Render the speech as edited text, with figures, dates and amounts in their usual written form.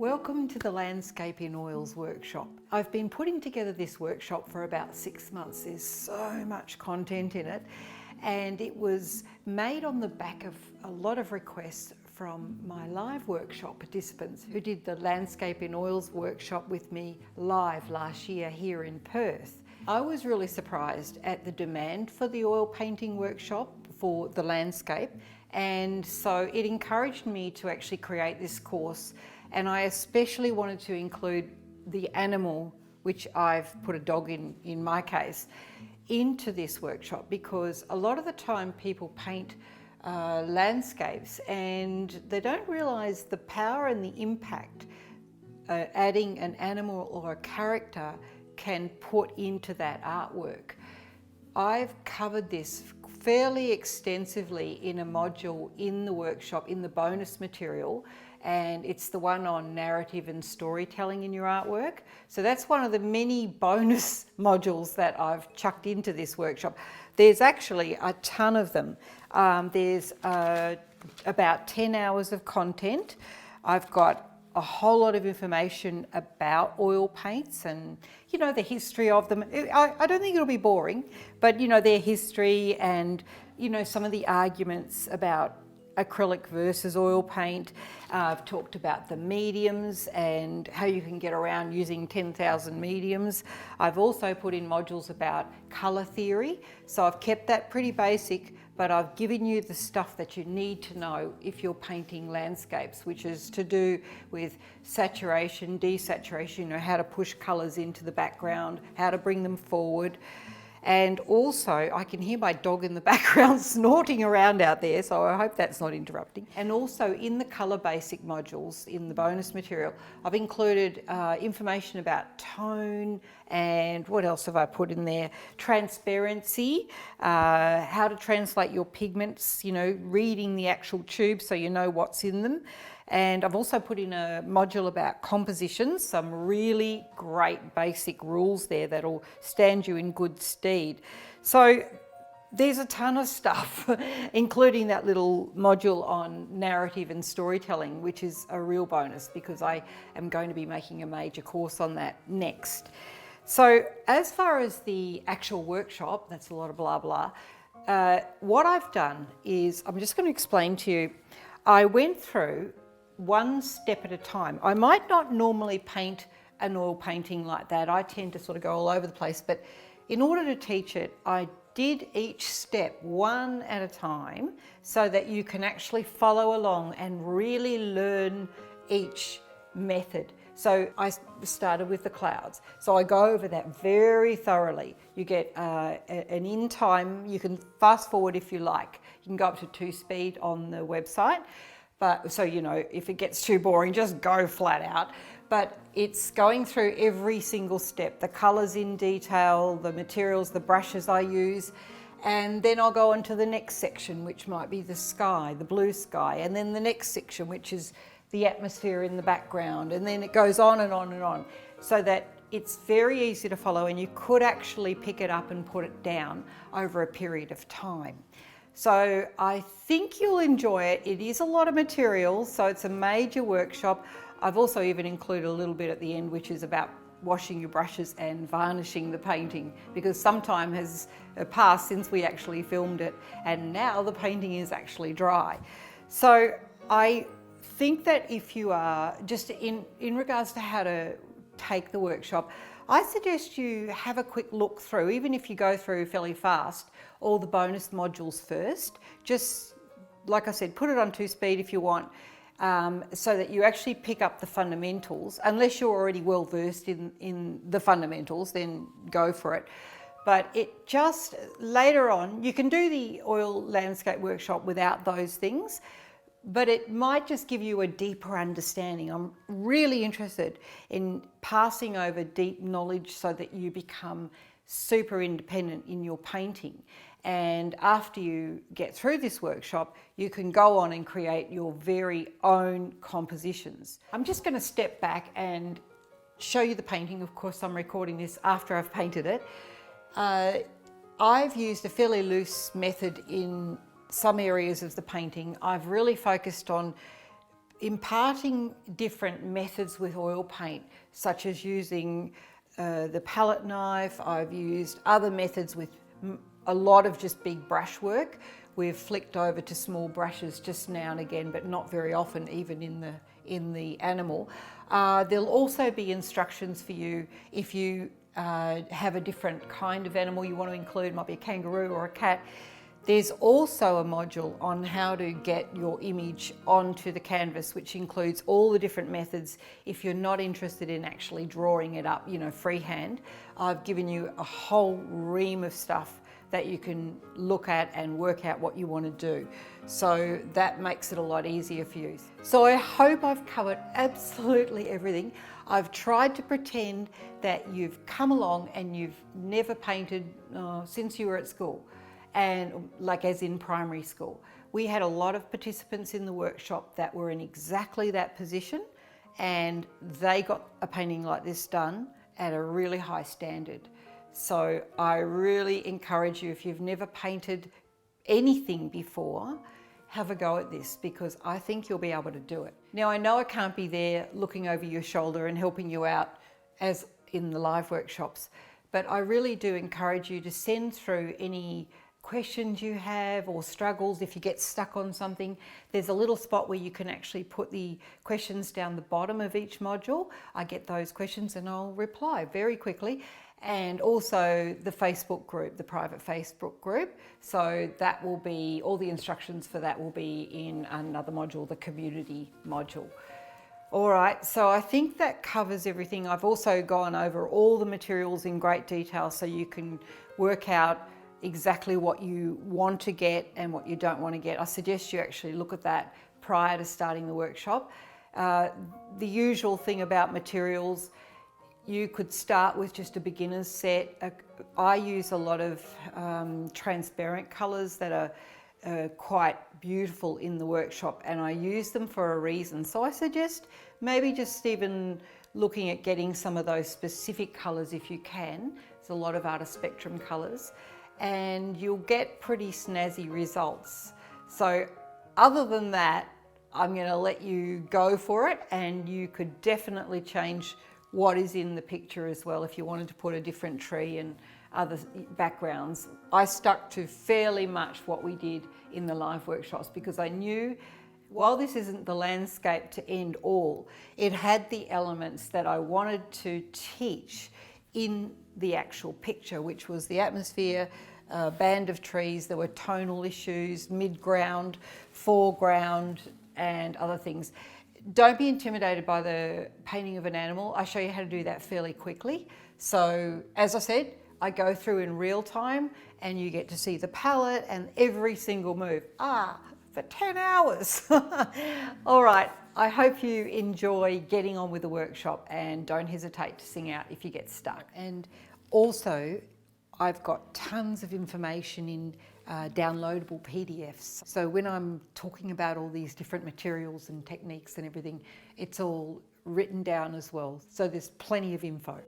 Welcome to the Landscape in Oils workshop. I've been putting together this workshop for about 6 months. There's so much content in it, and it was made on the back of a lot of requests from my live workshop participants who did the Landscape in Oils workshop with me live last year here in Perth. I was really surprised at the demand for the oil painting workshop for the landscape, and so it encouraged me to actually create this course. And I especially wanted to include the animal, which I've put a dog in my case, into this workshop, because a lot of the time people paint landscapes and they don't realise the power and the impact adding an animal or a character can put into that artwork. I've covered this fairly extensively in a module in the workshop, in the bonus material, and it's the one on narrative and storytelling in your artwork. So that's one of the many bonus modules that I've chucked into this workshop. There's actually a ton of them. There's about 10 hours of content. I've got a whole lot of information about oil paints and, you know, the history of them. I don't think it'll be boring, but, you know, their history and, you know, some of the arguments about acrylic versus oil paint. I've talked about the mediums and how you can get around using 10,000 mediums. I've also put in modules about colour theory. So I've kept that pretty basic, but I've given you the stuff that you need to know if you're painting landscapes, which is to do with saturation, desaturation, you know, how to push colours into the background, how to bring them forward. And also, I can hear my dog in the background snorting around out there, so I hope that's not interrupting. And also in the colour basic modules, in the bonus material, I've included information about tone and what else have I put in there? Transparency, how to translate your pigments, you know, reading the actual tube so you know what's in them. And I've also put in a module about compositions, some really great basic rules there that'll stand you in good stead. So there's a ton of stuff, including that little module on narrative and storytelling, which is a real bonus because I am going to be making a major course on that next. So as far as the actual workshop, that's a lot of blah blah, what I've done is, I'm just going to explain to you, I went through one step at a time. I might not normally paint an oil painting like that. I tend to sort of go all over the place, but in order to teach it, I did each step one at a time so that you can actually follow along and really learn each method. So I started with the clouds. So I go over that very thoroughly. You get an in time. You can fast forward if you like. You can go up to 2-speed on the website. But so, you know, if it gets too boring, just go flat out. But it's going through every single step, the colours in detail, the materials, the brushes I use. And then I'll go on to the next section, which might be the sky, the blue sky. And then the next section, which is the atmosphere in the background. And then it goes on and on and on, so that it's very easy to follow, and you could actually pick it up and put it down over a period of time. So I think you'll enjoy it. It is a lot of material, so it's a major workshop. I've also even included a little bit at the end, which is about washing your brushes and varnishing the painting, because some time has passed since we actually filmed it, and now the painting is actually dry. So I think that if you are just in regards to how to take the workshop, I suggest you have a quick look through, even if you go through fairly fast, all the bonus modules first. Just, like I said, put it on 2-speed if you want, so that you actually pick up the fundamentals. Unless you're already well versed in the fundamentals, then go for it. But it just, later on, you can do the oil landscape workshop without those things, but it might just give you a deeper understanding. I'm really interested in passing over deep knowledge so that you become super independent in your painting. And after you get through this workshop, you can go on and create your very own compositions. I'm just going to step back and show you the painting. Of course, I'm recording this after I've painted it. I've used a fairly loose method in some areas of the painting. I've really focused on imparting different methods with oil paint, such as using the palette knife. I've used other methods with a lot of just big brush work. We've flicked over to small brushes just now and again, but not very often, even in the animal. There'll also be instructions for you if you have a different kind of animal you want to include. It might be a kangaroo or a cat. There's also a module on how to get your image onto the canvas, which includes all the different methods. If you're not interested in actually drawing it up, freehand, I've given you a whole ream of stuff that you can look at and work out what you want to do. So that makes it a lot easier for you. So I hope I've covered absolutely everything. I've tried to pretend that you've come along and you've never painted since you were at school. And like as in primary school. We had a lot of participants in the workshop that were in exactly that position, and they got a painting like this done at a really high standard. So I really encourage you, if you've never painted anything before, have a go at this, because I think you'll be able to do it. Now, I know I can't be there looking over your shoulder and helping you out as in the live workshops, but I really do encourage you to send through any questions you have or struggles. If you get stuck on something, there's a little spot where you can actually put the questions down the bottom of each module. I get those questions and I'll reply very quickly. And also the Facebook group, the private Facebook group. So that will be, all the instructions for that will be in another module, the community module. All right, so I think that covers everything. I've also gone over all the materials in great detail so you can work out exactly what you want to get and what you don't want to get. I suggest you actually look at that prior to starting the workshop. The usual thing about materials, you could start with just a beginner's set. I use a lot of transparent colours that are quite beautiful in the workshop, and I use them for a reason. So I suggest maybe just even looking at getting some of those specific colours if you can. There's a lot of Artist Spectrum colours, and you'll get pretty snazzy results. So other than that, I'm going to let you go for it, and you could definitely change what is in the picture as well if you wanted to put a different tree and other backgrounds. I stuck to fairly much what we did in the live workshops because I knew, while this isn't the landscape to end all, it had the elements that I wanted to teach in the actual picture, which was the atmosphere, a band of trees. There were tonal issues, mid-ground, foreground, and other things. Don't be intimidated by the painting of an animal. I show you how to do that fairly quickly. So, as I said, I go through in real time and you get to see the palette and every single move. For 10 hours. All right, I hope you enjoy getting on with the workshop, and don't hesitate to sing out if you get stuck. And also, I've got tons of information in downloadable PDFs. So when I'm talking about all these different materials and techniques and everything, it's all written down as well. So there's plenty of info.